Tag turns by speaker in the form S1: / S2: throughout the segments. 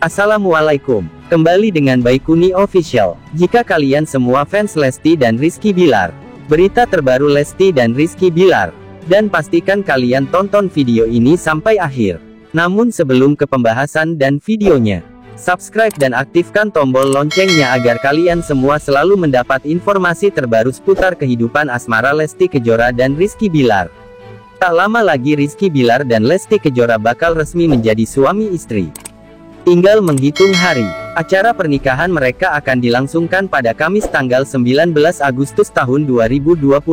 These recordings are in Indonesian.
S1: Assalamualaikum, kembali dengan Baikuni Official. Jika kalian semua fans Lesti dan Rizky Bilar, berita terbaru Lesti dan Rizky Bilar, dan pastikan kalian tonton video ini sampai akhir. Namun sebelum ke pembahasan dan videonya, subscribe dan aktifkan tombol loncengnya agar kalian semua selalu mendapat informasi terbaru seputar kehidupan asmara Lesti Kejora dan Rizky Bilar. Tak lama lagi Rizky Bilar dan Lesti Kejora bakal resmi menjadi suami istri. Tinggal menghitung hari, acara pernikahan mereka akan dilangsungkan pada Kamis tanggal 19 Agustus tahun 2021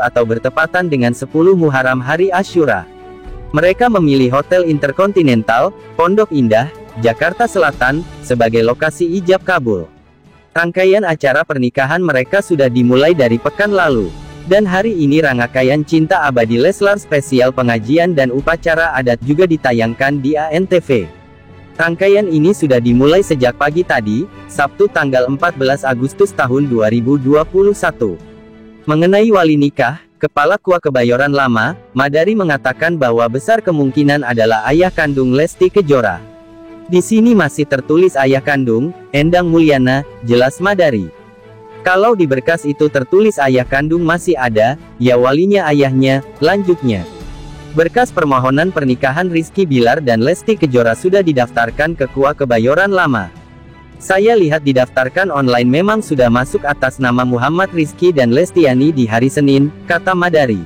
S1: atau bertepatan dengan 10 Muharram hari Asyura. Mereka memilih Hotel Intercontinental, Pondok Indah, Jakarta Selatan, sebagai lokasi ijab kabul. Rangkaian acara pernikahan mereka sudah dimulai dari pekan lalu. Dan hari ini rangkaian Cinta Abadi Leslar spesial pengajian dan upacara adat juga ditayangkan di ANTV. Rangkaian ini sudah dimulai sejak pagi tadi, Sabtu tanggal 14 Agustus tahun 2021. Mengenai wali nikah, Kepala KUA Kebayoran Lama, Madari mengatakan bahwa besar kemungkinan adalah ayah kandung Lesti Kejora. Di sini masih tertulis ayah kandung, Endang Mulyana, jelas Madari. Kalau di berkas itu tertulis ayah kandung masih ada, ya walinya ayahnya, lanjutnya. Berkas permohonan pernikahan Rizky Bilar dan Lesti Kejora sudah didaftarkan ke KUA Kebayoran Lama. Saya lihat didaftarkan online memang sudah masuk atas nama Muhammad Rizky dan Lestiani di hari Senin, kata Madari.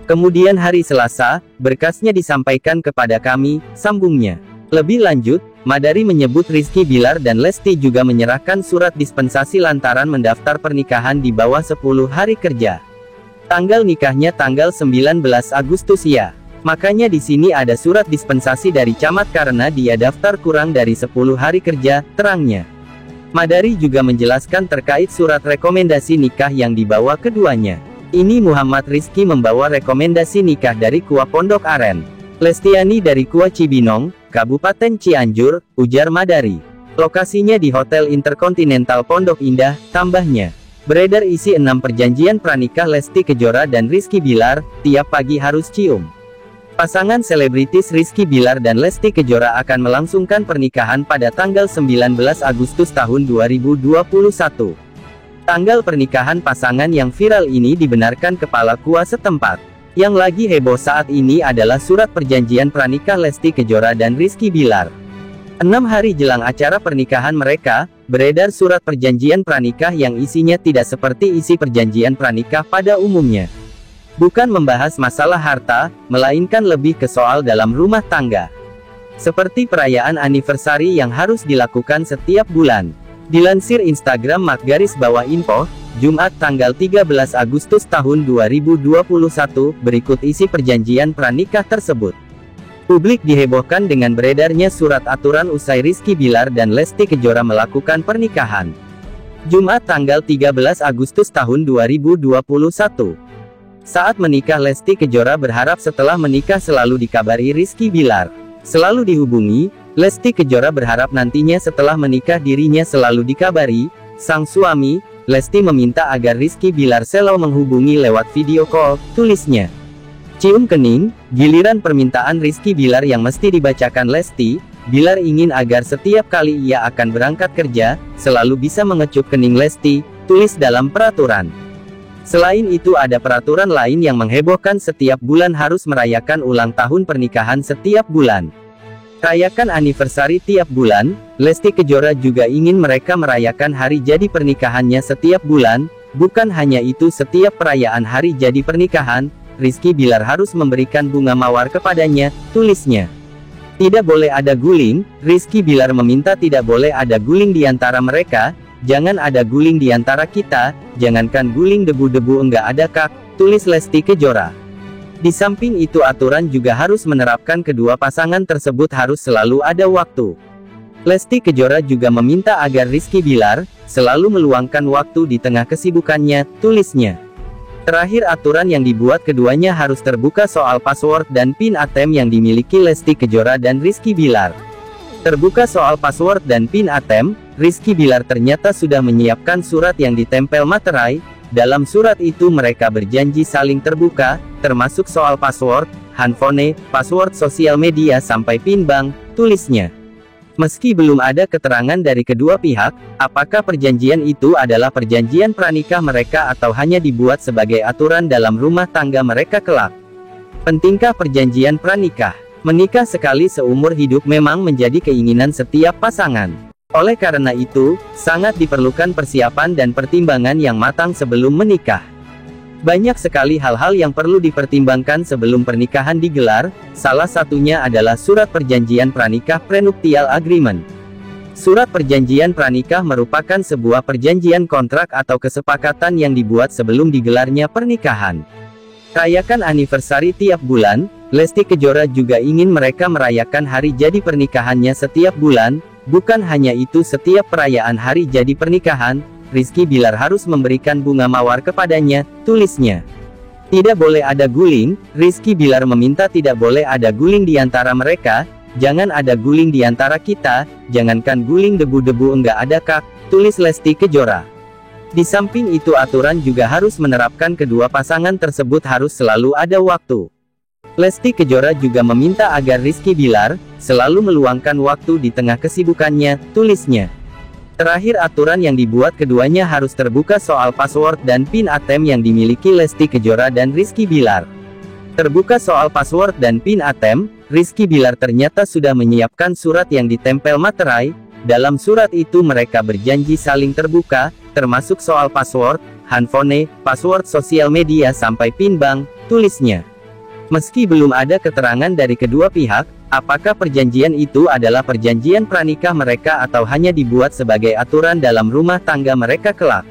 S1: Kemudian hari Selasa, berkasnya disampaikan kepada kami, sambungnya. Lebih lanjut, Madari menyebut Rizky Bilar dan Lesti juga menyerahkan surat dispensasi lantaran mendaftar pernikahan di bawah 10 hari kerja. Tanggal nikahnya tanggal 19 Agustus ya. Makanya di sini ada surat dispensasi dari camat karena dia daftar kurang dari 10 hari kerja, terangnya. Madari juga menjelaskan terkait surat rekomendasi nikah yang dibawa keduanya. Ini Muhammad Rizky membawa rekomendasi nikah dari KUA Pondok Aren. Lestiani dari KUA Cibinong, Kabupaten Cianjur, ujar Madari. Lokasinya di Hotel Intercontinental Pondok Indah, tambahnya. Beredar isi 6 perjanjian pranikah Lesti Kejora dan Rizky Bilar, tiap pagi harus cium. Pasangan selebritis Rizky Bilar dan Lesti Kejora akan melangsungkan pernikahan pada tanggal 19 Agustus tahun 2021. Tanggal pernikahan pasangan yang viral ini dibenarkan Kepala KUA setempat. Yang lagi heboh saat ini adalah surat perjanjian pranikah Lesti Kejora dan Rizky Bilar. 6 hari jelang acara pernikahan mereka, beredar surat perjanjian pranikah yang isinya tidak seperti isi perjanjian pranikah pada umumnya. Bukan membahas masalah harta, melainkan lebih ke soal dalam rumah tangga. Seperti perayaan anniversary yang harus dilakukan setiap bulan. Dilansir Instagram @info, Jumat tanggal 13 Agustus tahun 2021, berikut isi perjanjian pranikah tersebut. Publik dihebohkan dengan beredarnya surat aturan usai Rizky Bilar dan Lesti Kejora melakukan pernikahan. Jumat tanggal 13 Agustus tahun 2021. Saat menikah Lesti Kejora berharap setelah menikah selalu dikabari Rizky Bilar. Selalu dihubungi, Lesti Kejora berharap nantinya setelah menikah dirinya selalu dikabari. Sang suami, Lesti meminta agar Rizky Bilar selalu menghubungi lewat video call, tulisnya. Cium kening, giliran permintaan Rizky Bilar yang mesti dibacakan Lesti. Bilar ingin agar setiap kali ia akan berangkat kerja, selalu bisa mengecup kening Lesti, tulis dalam peraturan. Selain itu ada peraturan lain yang menghebohkan, setiap bulan harus merayakan ulang tahun pernikahan setiap bulan. Rayakan anniversary tiap bulan. Lesti Kejora juga ingin mereka merayakan hari jadi pernikahannya setiap bulan. Bukan hanya itu, setiap perayaan hari jadi pernikahan, Rizky Bilar harus memberikan bunga mawar kepadanya, tulisnya. Tidak boleh ada guling, Rizky Bilar meminta tidak boleh ada guling di antara mereka, jangan ada guling di antara kita, jangankan guling debu-debu enggak ada kak, tulis Lesti Kejora. Di samping itu aturan juga harus menerapkan kedua pasangan tersebut harus selalu ada waktu. Lesti Kejora juga meminta agar Rizky Bilar selalu meluangkan waktu di tengah kesibukannya, tulisnya. Terakhir aturan yang dibuat keduanya harus terbuka soal password dan PIN ATM yang dimiliki Lesti Kejora dan Rizky Bilar. Terbuka soal password dan PIN ATM, Rizky Bilar ternyata sudah menyiapkan surat yang ditempel materai. Dalam surat itu mereka berjanji saling terbuka, termasuk soal password, handphone, password sosial media sampai PIN bank, tulisnya. Meski belum ada keterangan dari kedua pihak, apakah perjanjian itu adalah perjanjian pranikah mereka atau hanya dibuat sebagai aturan dalam rumah tangga mereka kelak. Pentingkah perjanjian pranikah? Menikah sekali seumur hidup memang menjadi keinginan setiap pasangan. Oleh karena itu, sangat diperlukan persiapan dan pertimbangan yang matang sebelum menikah. Banyak sekali hal-hal yang perlu dipertimbangkan sebelum pernikahan digelar, salah satunya adalah surat perjanjian pranikah prenuptial agreement. Surat perjanjian pranikah merupakan sebuah perjanjian kontrak atau kesepakatan yang dibuat sebelum digelarnya pernikahan. Rayakan anniversary tiap bulan, Lesti Kejora juga ingin mereka merayakan hari jadi pernikahannya setiap bulan, bukan hanya itu setiap perayaan hari jadi pernikahan, Rizky Bilar harus memberikan bunga mawar kepadanya, tulisnya. Tidak boleh ada guling, Rizky Bilar meminta tidak boleh ada guling di antara mereka, jangan ada guling di antara kita, jangankan guling debu-debu enggak ada kak, tulis Lesti Kejora. Di samping itu aturan juga harus menerapkan kedua pasangan tersebut harus selalu ada waktu. Lesti Kejora juga meminta agar Rizky Bilar selalu meluangkan waktu di tengah kesibukannya, tulisnya. Terakhir aturan yang dibuat keduanya harus terbuka soal password dan PIN ATM yang dimiliki Lesti Kejora dan Rizky Bilar. Terbuka soal password dan PIN ATM, Rizky Bilar ternyata sudah menyiapkan surat yang ditempel materai. Dalam surat itu mereka berjanji saling terbuka, termasuk soal password, handphone, password sosial media sampai PIN bank, tulisnya. Meski belum ada keterangan dari kedua pihak, apakah perjanjian itu adalah perjanjian pranikah mereka atau hanya dibuat sebagai aturan dalam rumah tangga mereka kelak.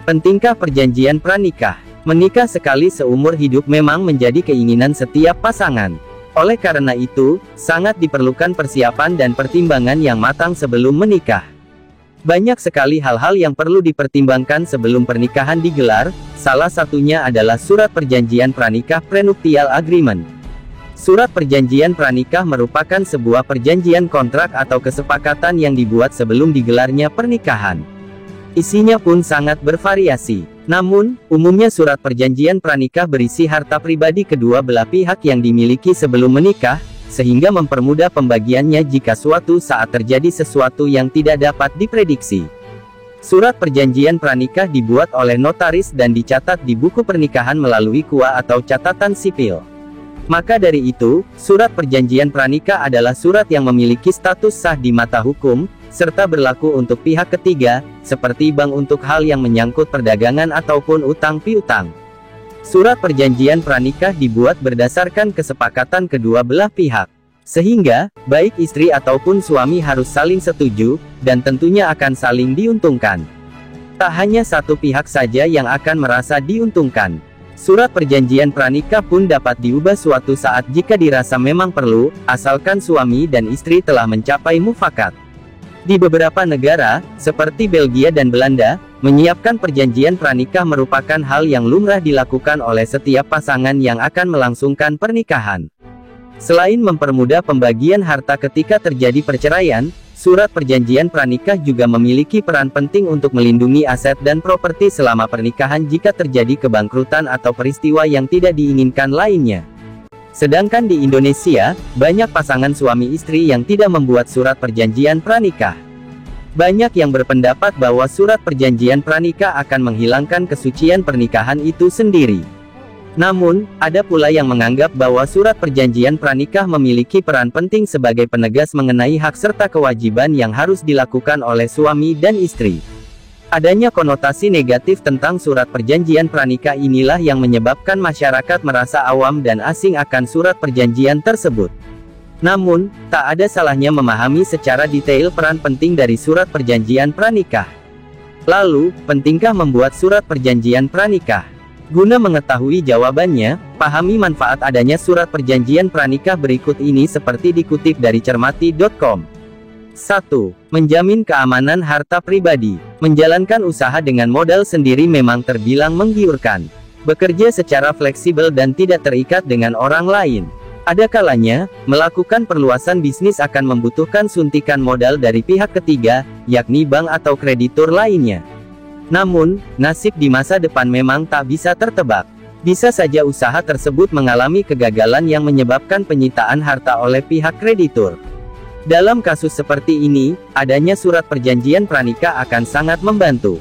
S1: Pentingkah perjanjian pranikah? Menikah sekali seumur hidup memang menjadi keinginan setiap pasangan. Oleh karena itu, sangat diperlukan persiapan dan pertimbangan yang matang sebelum menikah. Banyak sekali hal-hal yang perlu dipertimbangkan sebelum pernikahan digelar, salah satunya adalah surat perjanjian pranikah prenuptial agreement. Surat perjanjian pranikah merupakan sebuah perjanjian kontrak atau kesepakatan yang dibuat sebelum digelarnya pernikahan. Isinya pun sangat bervariasi. Namun, umumnya surat perjanjian pranikah berisi harta pribadi kedua belah pihak yang dimiliki sebelum menikah, sehingga mempermudah pembagiannya jika suatu saat terjadi sesuatu yang tidak dapat diprediksi. Surat perjanjian pranikah dibuat oleh notaris dan dicatat di buku pernikahan melalui KUA atau catatan sipil. Maka dari itu, surat perjanjian pranikah adalah surat yang memiliki status sah di mata hukum, serta berlaku untuk pihak ketiga, seperti bank untuk hal yang menyangkut perdagangan ataupun utang piutang. Surat perjanjian pranikah dibuat berdasarkan kesepakatan kedua belah pihak. Sehingga, baik istri ataupun suami harus saling setuju, dan tentunya akan saling diuntungkan. Tak hanya satu pihak saja yang akan merasa diuntungkan. Surat perjanjian pranikah pun dapat diubah suatu saat jika dirasa memang perlu, asalkan suami dan istri telah mencapai mufakat. Di beberapa negara, seperti Belgia dan Belanda, menyiapkan perjanjian pranikah merupakan hal yang lumrah dilakukan oleh setiap pasangan yang akan melangsungkan pernikahan. Selain mempermudah pembagian harta ketika terjadi perceraian, surat perjanjian pranikah juga memiliki peran penting untuk melindungi aset dan properti selama pernikahan jika terjadi kebangkrutan atau peristiwa yang tidak diinginkan lainnya. Sedangkan di Indonesia, banyak pasangan suami istri yang tidak membuat surat perjanjian pranikah. Banyak yang berpendapat bahwa surat perjanjian pranikah akan menghilangkan kesucian pernikahan itu sendiri. Namun, ada pula yang menganggap bahwa surat perjanjian pranikah memiliki peran penting sebagai penegas mengenai hak serta kewajiban yang harus dilakukan oleh suami dan istri. Adanya konotasi negatif tentang surat perjanjian pranikah inilah yang menyebabkan masyarakat merasa awam dan asing akan surat perjanjian tersebut. Namun, tak ada salahnya memahami secara detail peran penting dari surat perjanjian pranikah. Lalu, pentingkah membuat surat perjanjian pranikah? Guna mengetahui jawabannya, pahami manfaat adanya surat perjanjian pranikah berikut ini seperti dikutip dari cermati.com. 1. Menjamin keamanan harta pribadi. Menjalankan usaha dengan modal sendiri memang terbilang menggiurkan. Bekerja secara fleksibel dan tidak terikat dengan orang lain. Ada kalanya, melakukan perluasan bisnis akan membutuhkan suntikan modal dari pihak ketiga, yakni bank atau kreditur lainnya. Namun, nasib di masa depan memang tak bisa tertebak. Bisa saja usaha tersebut mengalami kegagalan yang menyebabkan penyitaan harta oleh pihak kreditur. Dalam kasus seperti ini, adanya surat perjanjian pranikah akan sangat membantu.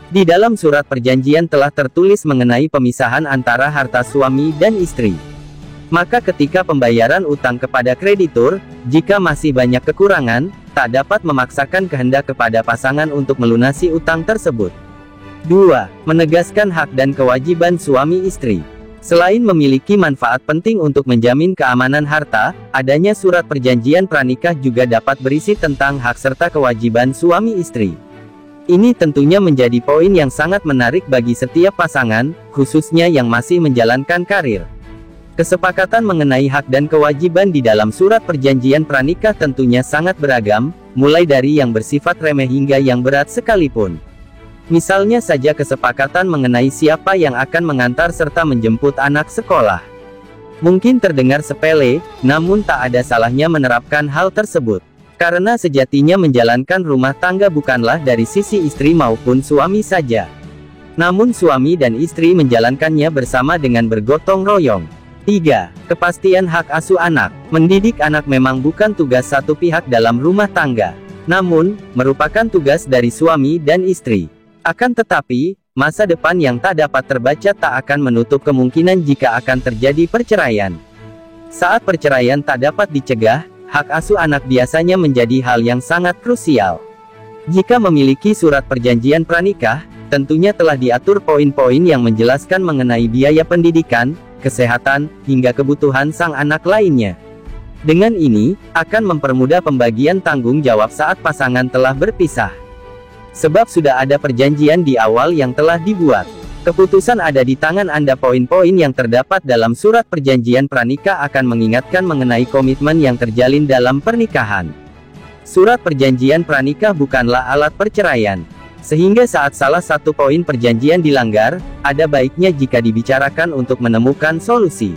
S1: Di dalam surat perjanjian telah tertulis mengenai pemisahan antara harta suami dan istri. Maka ketika pembayaran utang kepada kreditur, jika masih banyak kekurangan, tak dapat memaksakan kehendak kepada pasangan untuk melunasi utang tersebut. 2. Menegaskan hak dan kewajiban suami istri. Selain memiliki manfaat penting untuk menjamin keamanan harta, adanya surat perjanjian pranikah juga dapat berisi tentang hak serta kewajiban suami istri. Ini tentunya menjadi poin yang sangat menarik bagi setiap pasangan, khususnya yang masih menjalankan karir. Kesepakatan mengenai hak dan kewajiban di dalam surat perjanjian pranikah tentunya sangat beragam, mulai dari yang bersifat remeh hingga yang berat sekalipun. Misalnya saja kesepakatan mengenai siapa yang akan mengantar serta menjemput anak sekolah. Mungkin terdengar sepele, namun tak ada salahnya menerapkan hal tersebut. Karena sejatinya menjalankan rumah tangga bukanlah dari sisi istri maupun suami saja. Namun suami dan istri menjalankannya bersama dengan bergotong royong. 3. Kepastian hak asuh anak. Mendidik anak memang bukan tugas satu pihak dalam rumah tangga. Namun, merupakan tugas dari suami dan istri. Akan tetapi, masa depan yang tak dapat terbaca tak akan menutup kemungkinan jika akan terjadi perceraian. Saat perceraian tak dapat dicegah, hak asuh anak biasanya menjadi hal yang sangat krusial. Jika memiliki surat perjanjian pranikah, tentunya telah diatur poin-poin yang menjelaskan mengenai biaya pendidikan, kesehatan, hingga kebutuhan sang anak lainnya. Dengan ini, akan mempermudah pembagian tanggung jawab saat pasangan telah berpisah. Sebab sudah ada perjanjian di awal yang telah dibuat. Keputusan ada di tangan Anda. Poin-poin yang terdapat dalam surat perjanjian pranikah akan mengingatkan mengenai komitmen yang terjalin dalam pernikahan. Surat perjanjian pranikah bukanlah alat perceraian. Sehingga saat salah satu poin perjanjian dilanggar, ada baiknya jika dibicarakan untuk menemukan solusi.